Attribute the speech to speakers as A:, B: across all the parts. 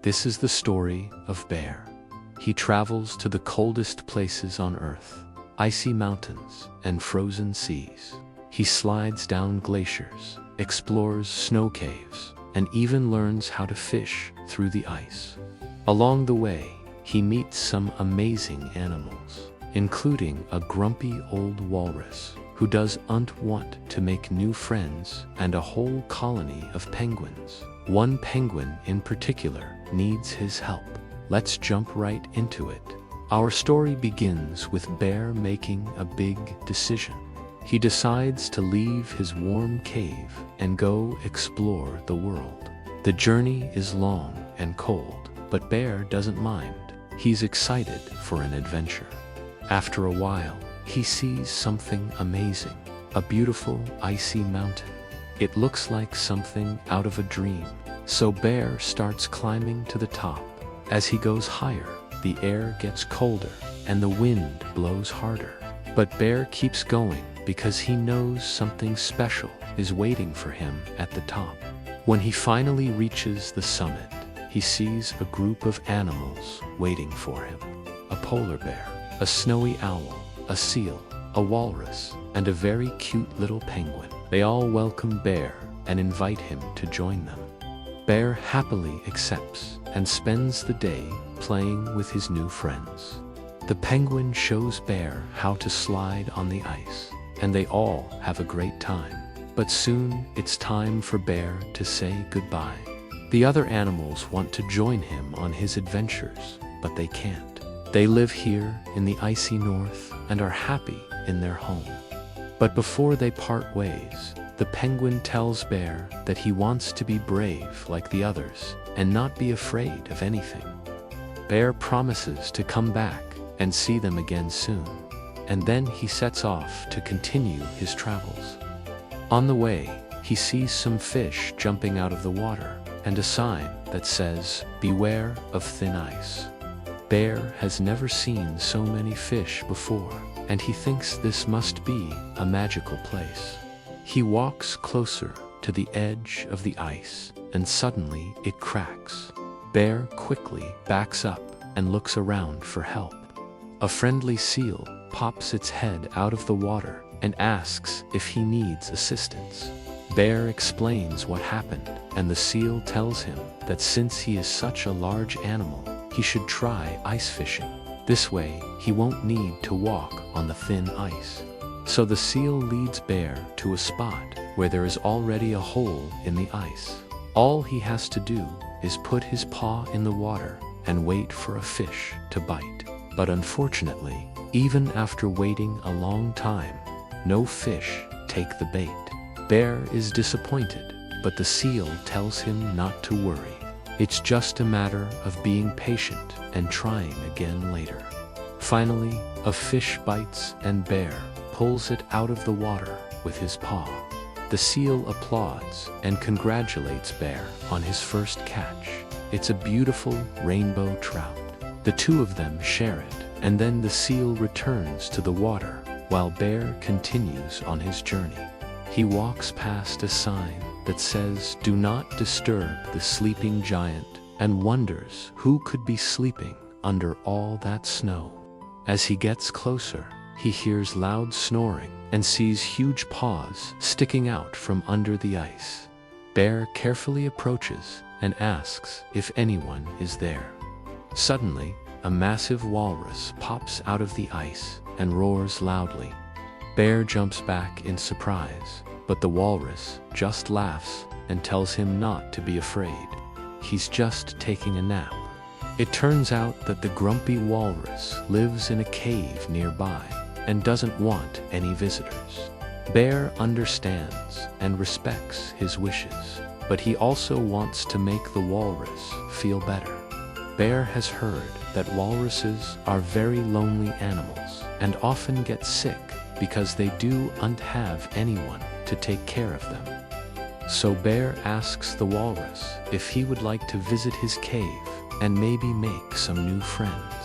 A: This is the story of Bear. He travels to the coldest places on Earth, icy mountains and frozen seas. He slides down glaciers, explores snow caves, and even learns how to fish through the ice. Along the way, he meets some amazing animals, including a grumpy old walrus who doesn't want to make new friends, and a whole colony of penguins. One penguin in particular needs his help. Let's jump right into it. Our story begins with Bear making a big decision. He decides to leave his warm cave and go explore the world. The journey is long and cold, but Bear doesn't mind. He's excited for an adventure. After a while, he sees something amazing, a beautiful icy mountain. It looks like something out of a dream. So Bear starts climbing to the top. As he goes higher, the air gets colder and the wind blows harder. But Bear keeps going because he knows something special is waiting for him at the top. When he finally reaches the summit, he sees a group of animals waiting for him. A polar bear, a snowy owl, a seal, a walrus, and a very cute little penguin. They all welcome Bear and invite him to join them. Bear happily accepts and spends the day playing with his new friends. The penguin shows Bear how to slide on the ice, and they all have a great time. But soon it's time for Bear to say goodbye. The other animals want to join him on his adventures, but they can't. They live here in the icy north and are happy in their home. But before they part ways, the penguin tells Bear that he wants to be brave like the others and not be afraid of anything. Bear promises to come back and see them again soon, and then he sets off to continue his travels. On the way, he sees some fish jumping out of the water and a sign that says, "Beware of thin ice." Bear has never seen so many fish before, and he thinks this must be a magical place. He walks closer to the edge of the ice, and suddenly it cracks. Bear quickly backs up and looks around for help. A friendly seal pops its head out of the water and asks if he needs assistance. Bear explains what happened, and the seal tells him that since he is such a large animal, he should try ice fishing. This way, he won't need to walk on the thin ice. So the seal leads Bear to a spot where there is already a hole in the ice. All he has to do is put his paw in the water and wait for a fish to bite. But unfortunately, even after waiting a long time, no fish take the bait. Bear is disappointed, but the seal tells him not to worry. It's just a matter of being patient and trying again later. Finally, a fish bites and Bear pulls it out of the water with his paw. The seal applauds and congratulates Bear on his first catch. It's a beautiful rainbow trout. The two of them share it, and then the seal returns to the water while Bear continues on his journey. He walks past a sign that says, "Do not disturb the sleeping giant," and wonders who could be sleeping under all that snow. As he gets closer, he hears loud snoring and sees huge paws sticking out from under the ice. Bear carefully approaches and asks if anyone is there. Suddenly, a massive walrus pops out of the ice and roars loudly. Bear jumps back in surprise, but the walrus just laughs and tells him not to be afraid. He's just taking a nap. It turns out that the grumpy walrus lives in a cave nearby and doesn't want any visitors. Bear understands and respects his wishes, but he also wants to make the walrus feel better. Bear has heard that walruses are very lonely animals and often get sick because they don't have anyone to take care of them. So Bear asks the walrus if he would like to visit his cave and maybe make some new friends.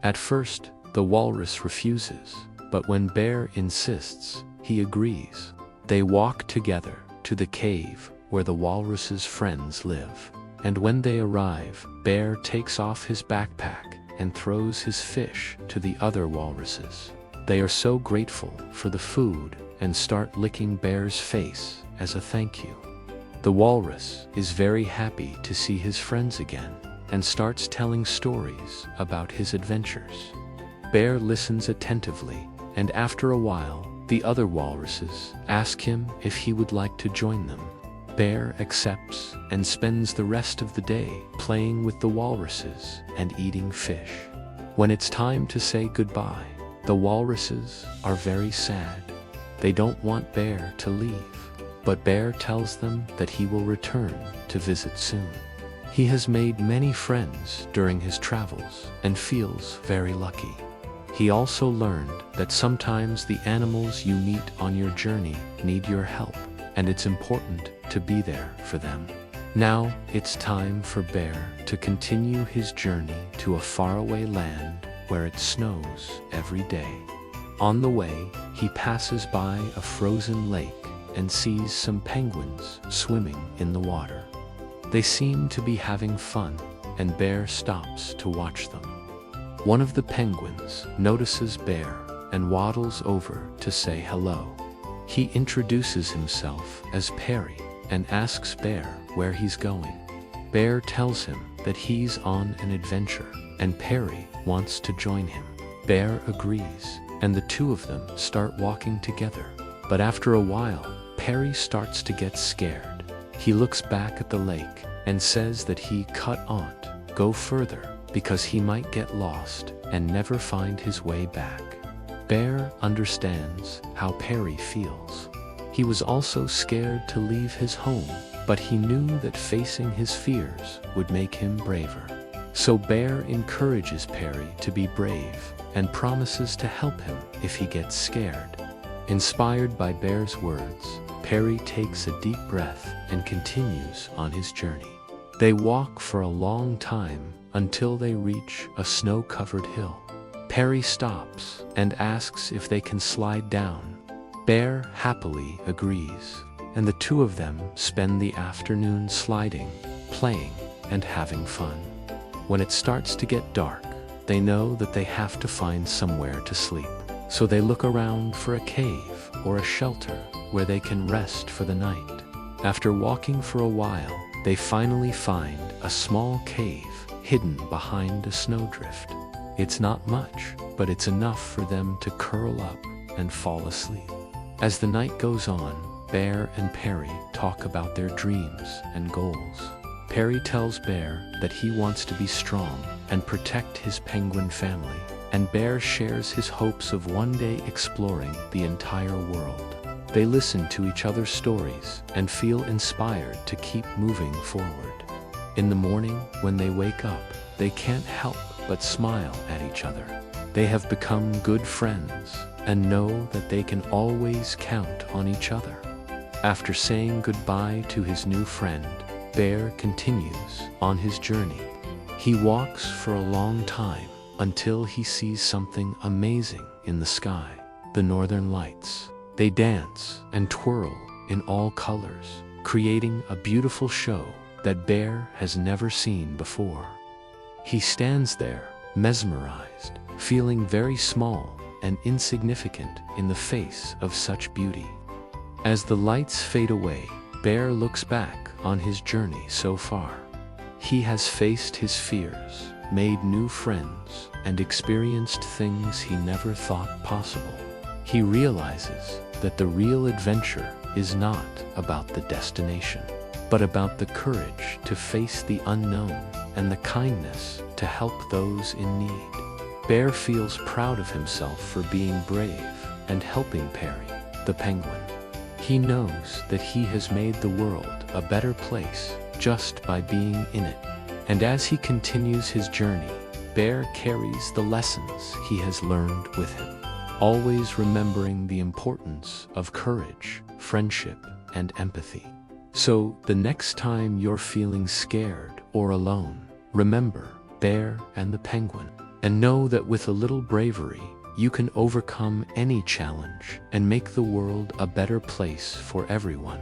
A: At first, the walrus refuses, but when Bear insists, he agrees. They walk together to the cave where the walrus's friends live. and when they arrive, Bear takes off his backpack and throws his fish to the other walruses. They are so grateful for the food and start licking Bear's face as a thank you. The walrus is very happy to see his friends again and starts telling stories about his adventures. Bear listens attentively, and after a while, the other walruses ask him if he would like to join them. Bear accepts and spends the rest of the day playing with the walruses and eating fish. When it's time to say goodbye, the walruses are very sad. They don't want Bear to leave, but Bear tells them that he will return to visit soon. He has made many friends during his travels and feels very lucky. He also learned that sometimes the animals you meet on your journey need your help, and it's important to be there for them. Now it's time for Bear to continue his journey to a faraway land where it snows every day. On the way, he passes by a frozen lake and sees some penguins swimming in the water. They seem to be having fun, and Bear stops to watch them. One of the penguins notices Bear and waddles over to say hello. He introduces himself as Perry and asks Bear where he's going. Bear tells him that he's on an adventure and Perry wants to join him. Bear agrees, and the two of them start walking together. But after a while, Perry starts to get scared. He looks back at the lake and says that he can't go further because he might get lost and never find his way back. Bear understands how Perry feels. He was also scared to leave his home, but he knew that facing his fears would make him braver. So Bear encourages Perry to be brave and promises to help him if he gets scared. Inspired by Bear's words, Perry takes a deep breath and continues on his journey. They walk for a long time until they reach a snow-covered hill. Perry stops and asks if they can slide down. Bear happily agrees, and the two of them spend the afternoon sliding, playing, and having fun. When it starts to get dark, they know that they have to find somewhere to sleep. So they look around for a cave or a shelter where they can rest for the night. After walking for a while, they finally find a small cave hidden behind a snowdrift. It's not much, but it's enough for them to curl up and fall asleep. As the night goes on, Bear and Perry talk about their dreams and goals. Perry tells Bear that he wants to be strong and protect his penguin family, and Bear shares his hopes of one day exploring the entire world. They listen to each other's stories and feel inspired to keep moving forward. In the morning, when they wake up, they can't help but smile at each other. They have become good friends and know that they can always count on each other. After saying goodbye to his new friend, Bear continues on his journey. He walks for a long time until he sees something amazing in the sky, the northern lights. They dance and twirl in all colors, creating a beautiful show that Bear has never seen before. He stands there, mesmerized, feeling very small and insignificant in the face of such beauty. As the lights fade away, Bear looks back on his journey so far. He has faced his fears, made new friends, and experienced things he never thought possible. He realizes that the real adventure is not about the destination, but about the courage to face the unknown and the kindness to help those in need. Bear feels proud of himself for being brave and helping Perry, the penguin. He knows that he has made the world a better place just by being in it. And as he continues his journey, Bear carries the lessons he has learned with him, always remembering the importance of courage, friendship, and empathy. So the next time you're feeling scared or alone, remember Bear and the penguin, and know that with a little bravery, you can overcome any challenge and make the world a better place for everyone.